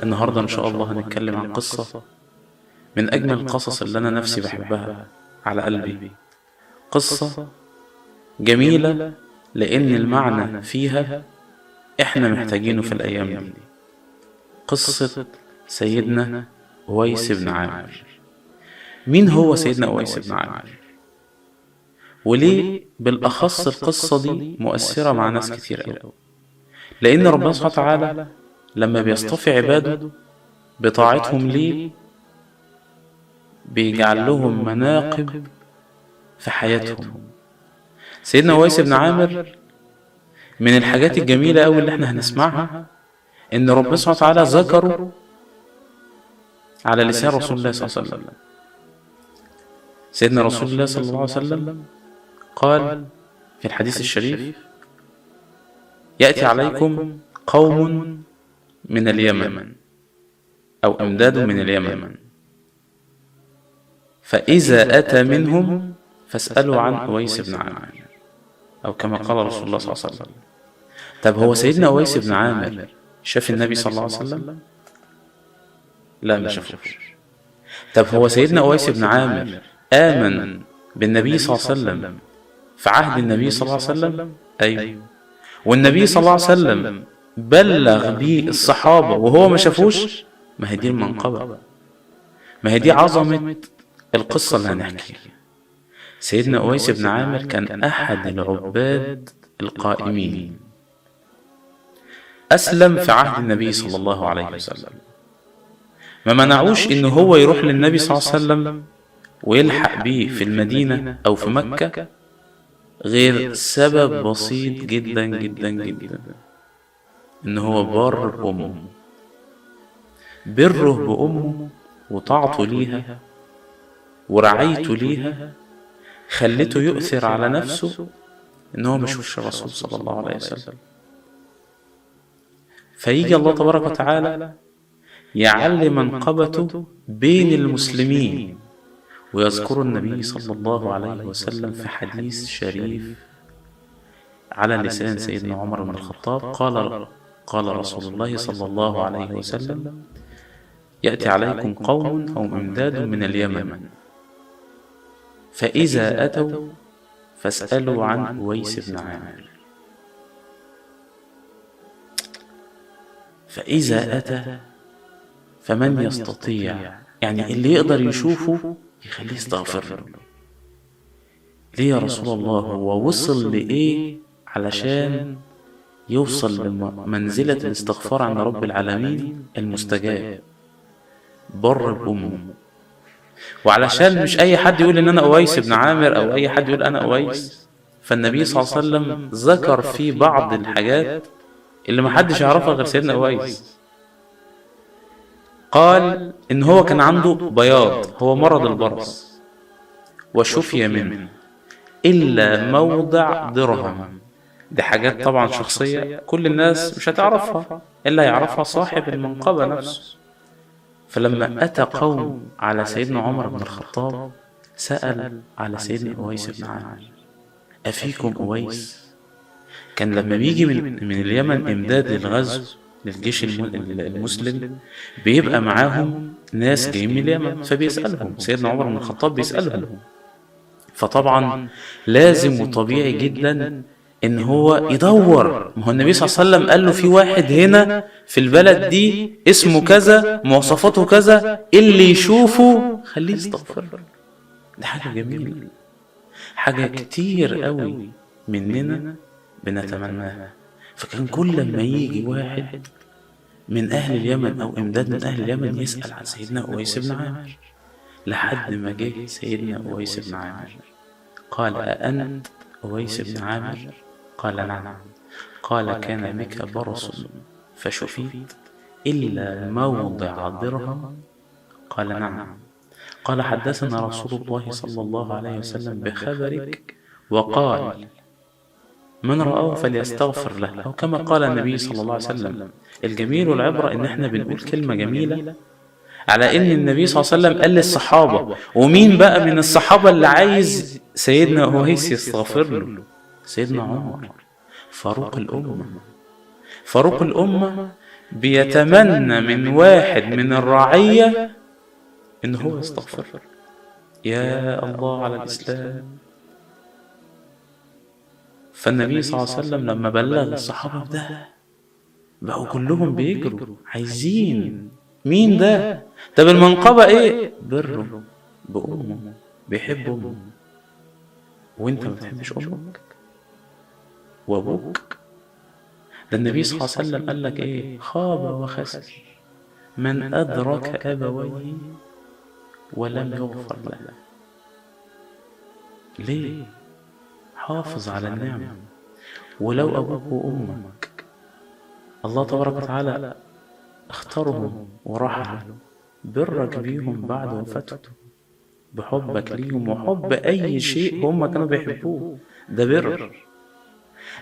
النهاردة إن شاء الله هنتكلم عن قصة من أجمل القصص اللي أنا نفسي بحبها على قلبي. قصة جميلة لأن المعنى فيها إحنا محتاجينه في الأيام دي. قصة سيدنا أويس بن عامر. مين هو سيدنا أويس بن عامر؟ وليه بالأخص القصة دي مؤثرة مع ناس كتير أوي؟ لأن ربنا سبحانه وتعالى لما بيصطفي عباده بطاعتهم ليه بيجعل لهم مناقب في حياتهم. سيدنا أويس بن عامر من الحاجات الجميلة أوي اللي احنا هنسمعها إن ربنا سبحانه وتعالى ذكره على لسان رسول الله صلى الله عليه وسلم. سيدنا رسول الله صلى الله عليه وسلم قال في الحديث الشريف: يأتي عليكم قوم من اليمن أو أمداد من اليمن، فإذا أتى منهم فاسألوا عن أويس بن عامر، أو كما قال رسول الله صلى الله عليه وسلم. طب هو سيدنا أويس بن عامر شاف النبي صلى الله عليه وسلم؟ لا، ما شافوش. طب هو سيدنا أويس بن عامر آمن بالنبي صلى الله عليه وسلم في عهد النبي صلى الله عليه وسلم؟ أيوه. والنبي صلى الله عليه وسلم بلغ بيه الصحابة وهو ما شافوش. ما هي دي المنقبة، ما هي دي عظمة القصة اللي هنحكيها. سيدنا أويس بن عامر كان أحد العباد القائمين، أسلم في عهد النبي صلى الله عليه وسلم. ما منعوش إنه هو يروح للنبي صلى الله عليه وسلم ويلحق بيه في المدينة أو في مكة غير سبب بسيط جدا جدا جدا، إن هو بر بأمه. بره بأمه وطاعته ليها ورعايته ليها خلته يؤثر على نفسه إن هو مشوش الرسول صلى الله عليه وسلم. فيجي الله تبارك وتعالى يعلي منقبته بين المسلمين، ويذكر النبي صلى الله عليه وسلم في حديث شريف على لسان سيدنا عمر بن الخطاب. قال رسول الله صلى الله عليه وسلم: يأتي عليكم قوم أو أمداد من اليمن، فإذا أتوا فاسألوا عن أويس بن عامر. فإذا أتى فمن يستطيع، يعني اللي يقدر يشوفه يخليه يستغفر له. ليه يا رسول الله؟ هو وصل لإيه علشان يوصل لمنزلة الاستغفار عند رب العالمين المستجاب؟ بر بأمه. وعلشان مش أي حد يقول إن أنا أويس بن عامر أو أي حد يقول أنا أويس، فالنبي صلى الله عليه وسلم ذكر في بعض الحاجات اللي محدش يعرفها غير سيدنا أويس. قال إن هو كان عنده بياض، هو مرض البرص، وشفي منه إلا موضع درهم. دي حاجات طبعا شخصية كل الناس مش هتعرفها إلا يعرفها صاحب المنقبة نفسه. فلما أتى قوم على سيدنا عمر بن الخطاب سأل على سيدنا أويس بن عامر: أفيكم أويس؟ كان لما بيجي من اليمن إمداد للغزو للجيش المسلم بيبقى معاهم ناس جايين من اليمن، فبيسألهم سيدنا عمر بن الخطاب، بيسألهم. فطبعا لازم وطبيعي جدا ان هو يدور. ما هو النبي صلى الله عليه وسلم قال له في واحد هنا في البلد دي اسمه كذا، مواصفاته كذا، اللي يشوفه خليه يستغفر. ده حاجة جميلة، حاجة كتير قوي مننا بنتمناها. فكان كل ما يجي واحد من أهل اليمن أو إمداد من أهل اليمن يسأل عن سيدنا أويس بن عامر، لحد ما جه سيدنا أويس بن عامر. قال: أأنت أويس بن عامر؟ قال: نعم. قال: كان بك برص فشفيت إلا موضع درهم؟ قال: نعم. قال: حدثنا رسول الله صلى الله عليه وسلم بخبرك وقال: من رآه فليستغفر له، أو كما قال النبي صلى الله عليه وسلم. الجميل والعبرة إن احنا بنقول كلمة جميلة على إن النبي صلى الله عليه وسلم قال للصحابة. ومين بقى من الصحابة اللي عايز سيدنا أويس يستغفر له؟ سيدنا عمر، فاروق الأمة. فاروق الأمة بيتمنى من واحد من الرعية إن هو يستغفر. يا الله على الإسلام. فالنبي صلى الله عليه وسلم لما بلغ الصحابة ده بقوا كلهم بيجروا عايزين مين ده؟ طب المنقبة ايه؟ بره بأمه، بيحب أمه. وانت ما بتحبش أمك وأبوك؟ ده النبي صلى الله عليه وسلم قال لك ايه؟ خاب وخسر من أدرك أبويه ولم يغفر له. ليه؟ حافظ على النعمة. ولو أبوك وأمك الله تبارك وتعالى اختارهم ورحمه برك بيهم بعد وفاتهم بحبك ليهم وحب أي شيء هم كانوا بيحبوه، ده بر.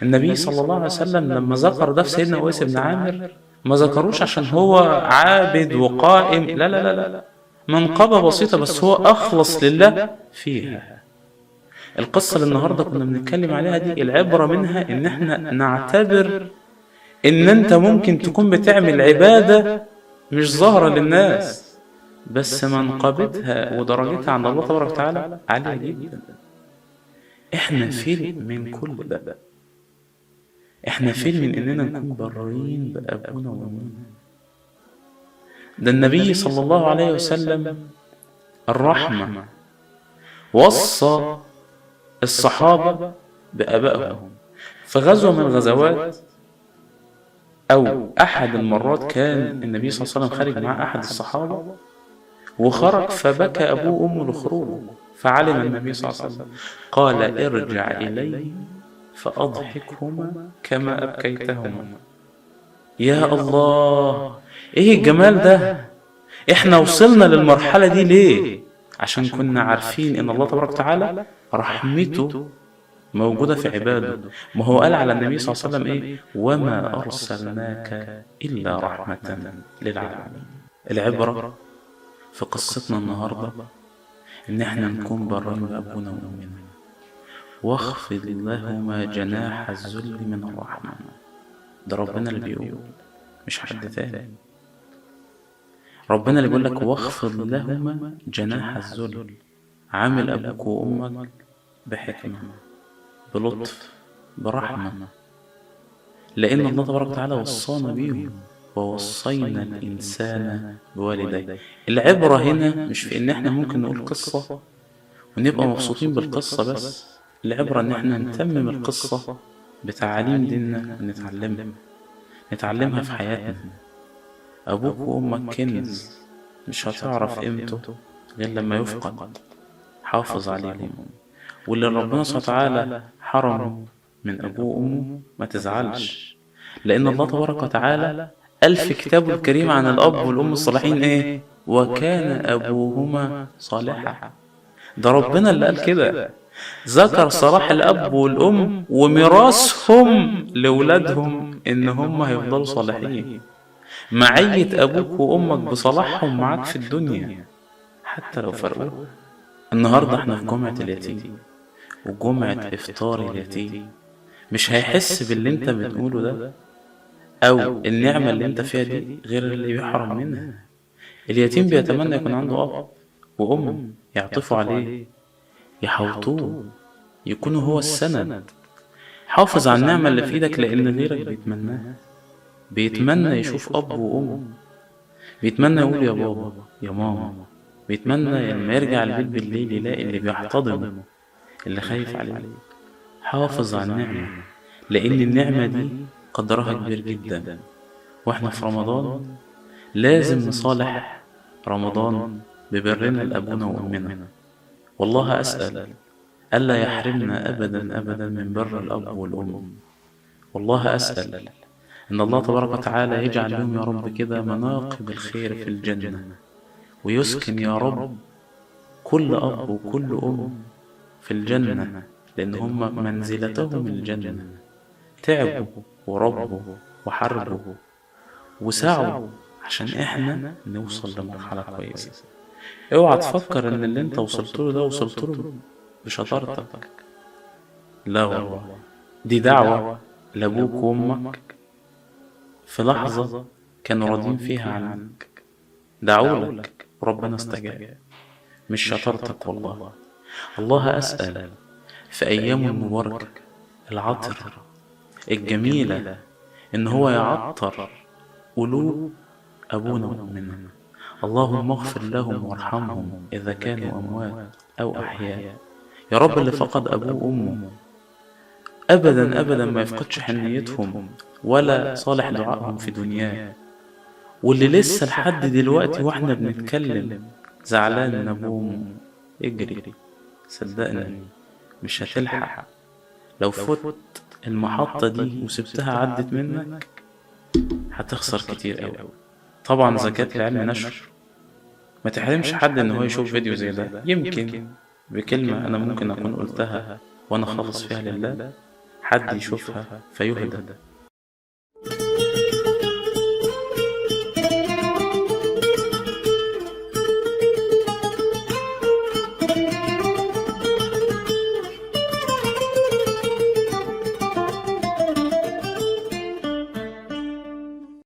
النبي صلى الله عليه وسلم لما ذكر ده في سيدنا أويس بن عامر ما ذكروش عشان هو عابد وقائم، لا لا لا لا، منقبة بسيطة بس هو أخلص لله فيها. القصة اللي النهاردة كنا بنتكلم عليها دي العبرة منها إن احنا نعتبر إن أنت ممكن تكون بتعمل عبادة مش ظاهرة للناس بس منقبتها ودرجتها عند الله تبارك وتعالى عالية جدا. احنا فين من كل ده؟ احنا فين من إننا نكون برين بأبونا وأمنا؟ ده النبي صلى الله عليه وسلم الرحمة وصى الصحابة بآبائهم. في غزوة من الغزوات أو أحد المرات كان النبي صلى الله عليه وسلم خارج مع أحد الصحابة وخرج فبكى أبوه وأمه لخروجه، فعلم النبي صلى الله عليه وسلم قال ارجع إليه فأضحكهما كما أبكيتهما. يا الله، إيه الجمال ده! إحنا وصلنا للمرحلة دي ليه؟ عشان كنا عارفين إن الله تبارك وتعالى رحمته موجودة في عباده. ما هو قال على النبي صلى الله عليه وسلم إيه؟ وما أرسلناك إلا رحمة للعالمين. العبرة في قصتنا النهاردة إن إحنا نكون برين بأبونا وأمنا واخفض لهما جناح الذل من الرحمة. ده ربنا اللي بيقول مش حد تاني. ربنا اللي بيقول لك واخفض لهما جناح الذل. عامل أبوك وأمك بحكمة بلطف برحمة، لأن الله تبارك وتعالى وصانا بيهم ووصينا الإنسان بوالديه. العبرة هنا مش في إن إحنا ممكن نقول قصة ونبقى مبسوطين بالقصة بس. العبرة إن إحنا نتمم القصة بتعاليم ديننا نتعلمها في حياتنا. أبوك وأمك كنز مش هتعرف قيمته غير لما يفقد. حافظ عليهم. واللي ربنا سبحانه وتعالى حرمه من أبوه وأمه ما تزعلش، لأن الله تبارك وتعالى قال في كتابه الكريم عن الأب والأم الصالحين إيه؟ وكان أبوهما صالحا. ده ربنا اللي قال كده، ذكر صلاح الأب والأم وميراثهم لأولادهم إن هم هيفضلوا صالحين. معية أبوك وأمك بصلاحهم معاك في الدنيا حتى لو فرقوا. النهاردة احنا في جمعة اليتيم وجمعة إفطار اليتيم، مش هيحس باللي انت بتقوله ده أو النعمة اللي انت فيها دي غير اللي بيحرم منها. اليتيم بيتمنى يكون عنده أب وأم يعطفوا عليه يحوطوه يكونوا هو السند. حافظ على النعمة اللي في ايدك لأن غيرك بيتمناها. بيتمنى يشوف أب وأم، بيتمنى يقول يا بابا يا ماما، بيتمنى لما يرجع البيت بالليل يلاقي اللي بيحتضنه اللي خايف عليه. حافظ على النعمة لأن النعمة دي قدرها كبير جدا. واحنا في رمضان لازم نصالح رمضان ببرنا لأبونا وأمنا. والله أسأل ألا يحرمنا أبدا أبدا من بر الأب والأم. والله أسأل إن الله تبارك وتعالى يجعل لهم يا رب كده مناقب الخير في الجنة، ويسكن يا رب كل أب وكل أم في الجنة، لأن هم منزلتهم الجنة. تعبوا وربوا وحربوا وسعوا عشان إحنا نوصل لمرحلة كويسة. اوعى تفكر إن اللي انت وصلت له ده وصلت له بشطارتك، لا والله، دي دعوة لأبوك وأمك في لحظة كانوا راضين فيها عنك، دعوا لك وربنا استجاب، مش شطارتك والله. الله أسأل في أيامه المباركة العطرة الجميلة إن هو يعطر قلوب أبونا وأمنا. اللهم اغفر لهم وارحمهم إذا كانوا أموات أو أحياء. يا رب اللي فقد أبوه وأمه أبدا أبدا ما يفقدش حنيتهم ولا صالح دعائهم في دنياه، واللي لسه لحد دلوقتي واحنا بنتكلم زعلان من أبوه وأمه، اجري صدقني مش هتلحق. لو فوت المحطة دي وسبتها عدت منك هتخسر كتير أوي. طبعا زكاة العلم نشر، ما تحرمش حد ان هو يشوف فيديو زي ده، يمكن بكلمة انا ممكن اكون قلتها وانا خالص فيها لله حد يشوفها فيهدى